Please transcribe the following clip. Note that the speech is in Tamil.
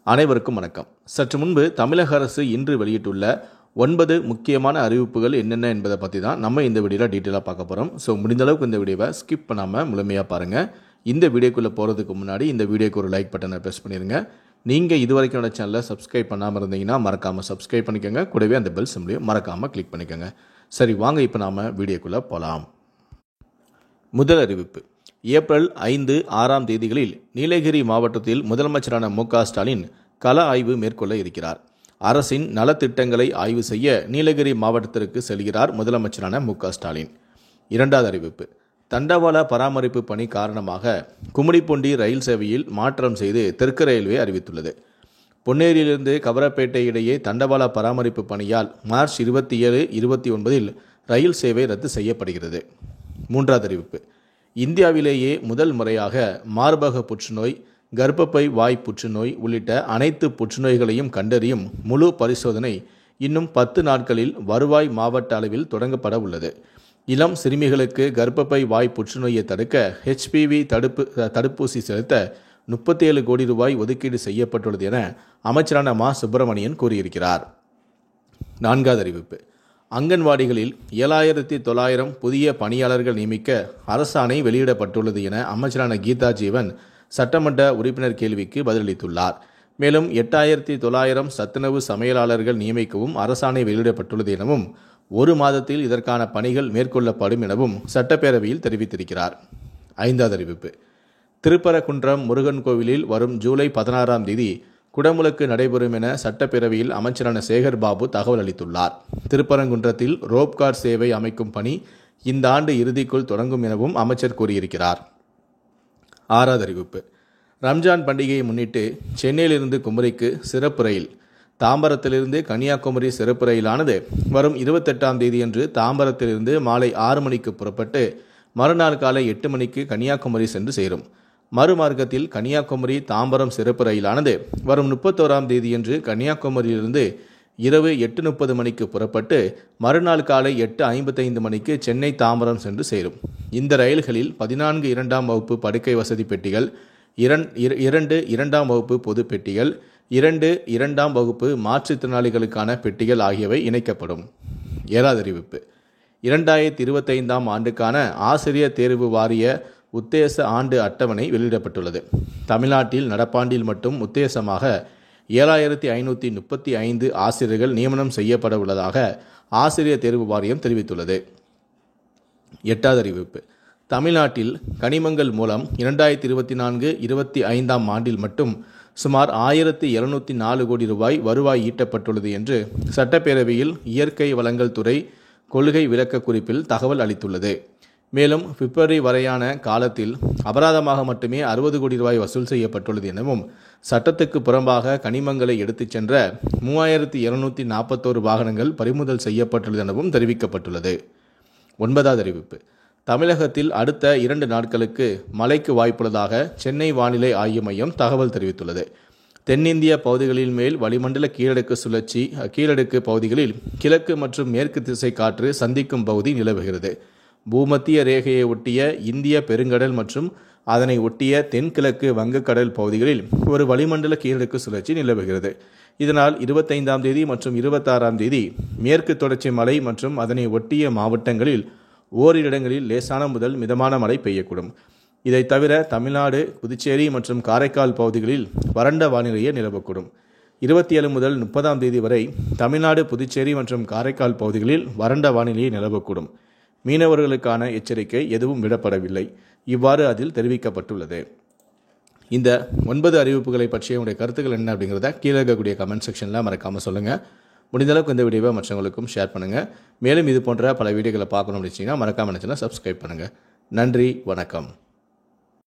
அனைவருக்கும் வணக்கம். சற்று முன்பு தமிழக அரசு இன்று வெளியிட்டுள்ள 9 முக்கியமான அறிவிப்புகள் என்னென்ன என்பதை பற்றி தான் நம்ம இந்த வீடியோவில் டீட்டெயிலாக பார்க்க போகிறோம். ஸோ முடிந்த அளவுக்கு இந்த வீடியோவை ஸ்கிப் பண்ணாமல் முழுமையாக பாருங்கள். இந்த வீடியோக்குள்ளே போகிறதுக்கு முன்னாடி இந்த வீடியோக்கு ஒரு லைக் பட்டனை ப்ரெஸ் பண்ணிடுங்க. நீங்கள் இதுவரைக்கும் என்னோட சேனலை சப்ஸ்கிரைப் பண்ணாமல் இருந்தீங்கன்னா மறக்காமல் சப்ஸ்கிரைப் பண்ணிக்கோங்க. கூடவே அந்த பெல் சிம்லையும் மறக்காமல் கிளிக் பண்ணிக்கோங்க. சரி, வாங்க இப்போ நாம் வீடியோக்குள்ளே போகலாம். முதல் அறிவிப்பு. ஏப்ரல் 5, 6ஆம் தேதிகளில் நீலகிரி மாவட்டத்தில் முதலமைச்சரான மு.க. ஸ்டாலின் கள ஆய்வு மேற்கொள்ள இருக்கிறார். அரசின் நலத்திட்டங்களை ஆய்வு செய்ய நீலகிரி மாவட்டத்திற்கு செல்கிறார் முதலமைச்சரான மு.க. ஸ்டாலின். இரண்டாவது அறிவிப்பு. தண்டவாள பராமரிப்பு பணி காரணமாக கும்மிடிப்பூண்டி ரயில் சேவையில் மாற்றம் செய்து தெற்கு ரயில்வே அறிவித்துள்ளது. பொன்னேரியிலிருந்து கவரப்பேட்டை இடையே தண்டவாள பராமரிப்பு பணியால் மார்ச் 27, 29 ரயில் சேவை ரத்து செய்யப்படுகிறது. மூன்றாவது அறிவிப்பு. இந்தியாவிலேயே முதல் முறையாக மார்பக புற்றுநோய், கர்ப்பப்பை வாய் புற்றுநோய் உள்ளிட்ட அனைத்து புற்றுநோய்களையும் கண்டறியும் முழு பரிசோதனை இன்னும் 10 நாட்களில் வருவாய் மாவட்ட அளவில் தொடங்கப்பட உள்ளது. இளம் சிறுமிகளுக்கு கர்ப்பப்பை வாய் புற்றுநோயை தடுக்க HPV தடுப்பூசி செலுத்த 37 கோடி ரூபாய் ஒதுக்கீடு செய்யப்பட்டுள்ளது என அமைச்சரான மா. சுப்பிரமணியன் கூறியிருக்கிறார். நான்காவது அறிவிப்பு. அங்கன்வாடிகளில் 7,900 புதிய பணியாளர்கள் நியமிக்க அரசாணை வெளியிடப்பட்டுள்ளது என அமைச்சரான கீதா ஜீவன் சட்டமன்ற உறுப்பினர் கேள்விக்கு பதிலளித்துள்ளார். மேலும் 8,900 சத்துணவு சமையலாளர்கள் நியமிக்கவும் அரசாணை வெளியிடப்பட்டுள்ளது எனவும் 1 மாதத்தில் இதற்கான பணிகள் மேற்கொள்ளப்படும் எனவும் சட்டப்பேரவையில் தெரிவித்திருக்கிறார். ஐந்தாவது அறிவிப்பு. திருப்பரங்குன்றம் முருகன் கோவிலில் வரும் ஜூலை 16ஆம் தேதி குடமுழுக்கு நடைபெறும் என சட்டப்பேரவையில் அமைச்சரான சேகர் பாபு தகவல் அளித்துள்ளார். திருப்பரங்குன்றத்தில் ரோப்கார் சேவை அமைக்கும் பணி இந்த ஆண்டு இறுதிக்குள் தொடங்கும் எனவும் அமைச்சர் கூறியிருக்கிறார். ஆறாவது அறிவிப்பு. ரம்ஜான் பண்டிகையை முன்னிட்டு சென்னையிலிருந்து குமரிக்கு சிறப்பு ரயில், தாம்பரத்திலிருந்து கன்னியாகுமரி சிறப்பு ரயிலானது வரும் 28ஆம் தேதியன்று தாம்பரத்திலிருந்து மாலை 6 மணிக்கு புறப்பட்டு மறுநாள் காலை 8 மணிக்கு கன்னியாகுமரி சென்று சேரும். மறுமார்க்கத்தில் கன்னியாகுமரி தாம்பரம் சிறப்பு ரயிலானது வரும் 31ஆம் தேதியன்று கன்னியாகுமரியிலிருந்து இரவு 8:30 மணிக்கு புறப்பட்டு மறுநாள் காலை 8:55 மணிக்கு சென்னை தாம்பரம் சென்று சேரும். இந்த ரயில்களில் 14 2ஆம் வகுப்பு படுக்கை வசதி பெட்டிகள், 2 2ஆம் வகுப்பு பொது பெட்டிகள், 2 2ஆம் வகுப்பு மாற்றுத்திறனாளிகளுக்கான பெட்டிகள் ஆகியவை இணைக்கப்படும். ஏழாவது அறிவிப்பு. 2025ஆம் ஆண்டுக்கான ஆசிரியர் தேர்வு வாரிய உத்தேச ஆண்டு அட்டவணை வெளியிடப்பட்டுள்ளது. தமிழ்நாட்டில் நடப்பாண்டில் மட்டும் உத்தேசமாக 7,535 ஆசிரியர்கள் நியமனம் செய்யப்பட உள்ளதாக ஆசிரியர் தேர்வு வாரியம் தெரிவித்துள்ளது. எட்டாவது அறிவிப்பு. தமிழ்நாட்டில் கனிமங்கள் மூலம் 2024-25ஆம் ஆண்டில் மட்டும் சுமார் 1,704 கோடி ரூபாய் வருவாய் ஈட்டப்பட்டுள்ளது என்று சட்டப்பேரவையில் இயற்கை வளங்கள் துறை கொள்கை விளக்க குறிப்பில் தகவல் அளித்துள்ளது. மேலும் பிப்ரவரி வரையான காலத்தில் அபராதமாக மட்டுமே 60 கோடி ரூபாய் வசூல் செய்யப்பட்டுள்ளது எனவும் சட்டத்துக்கு புறம்பாக கனிமங்களை எடுத்துச் சென்ற 3,241 வாகனங்கள் பறிமுதல் செய்யப்பட்டுள்ளது எனவும் தெரிவிக்கப்பட்டுள்ளது. ஒன்பதாவது அறிவிப்பு. தமிழகத்தில் அடுத்த 2 நாட்களுக்கு மழைக்கு வாய்ப்புள்ளதாக சென்னை வானிலை ஆய்வு மையம் தகவல் தெரிவித்துள்ளது. தென்னிந்திய பகுதிகளில் மேல் வளிமண்டல கீழடுக்கு சுழற்சி கீழடுக்கு பகுதிகளில் கிழக்கு மற்றும் மேற்கு திசை காற்று சந்திக்கும் பகுதி நிலவுகிறது. பூமத்திய ரேகையை ஒட்டிய இந்திய பெருங்கடல் மற்றும் அதனை ஒட்டிய தென்கிழக்கு வங்கக்கடல் பகுதிகளில் ஒரு வளிமண்டல கீழடுக்கு சுழற்சி நிலவுகிறது. இதனால் 25ஆம் தேதி மற்றும் 26ஆம் தேதி மேற்கு தொடர்ச்சி மலை மற்றும் அதனை ஒட்டிய மாவட்டங்களில் ஓரிரு இடங்களில் லேசான முதல் மிதமான மழை பெய்யக்கூடும். இதை தவிர தமிழ்நாடு, புதுச்சேரி மற்றும் காரைக்கால் பகுதிகளில் வறண்ட வானிலையே நிலவக்கூடும். 27 முதல் 30ஆம் தேதி வரை தமிழ்நாடு, புதுச்சேரி மற்றும் காரைக்கால் பகுதிகளில் வறண்ட வானிலையே நிலவக்கூடும். மீனவர்களுக்கான எச்சரிக்கை எதுவும் விடப்படவில்லை. இவ்வாறு அதில் தெரிவிக்கப்பட்டுள்ளது. இந்த 9 அறிவிப்புகளை பற்றிய உங்களுடைய கருத்துக்கள் என்ன அப்படிங்கிறத கீழே இருக்கக்கூடிய கமெண்ட் செக்ஷனில் மறக்காமல் சொல்லுங்கள். முடிந்தளவுக்கு இந்த வீடியோவை மற்றவங்களுக்கும் ஷேர் பண்ணுங்கள். மேலும் இது போன்ற பல வீடியோக்களை பார்க்கணும் அப்படின்னா மறக்காமல் நினச்சினா சப்ஸ்கிரைப் பண்ணுங்கள். நன்றி, வணக்கம்.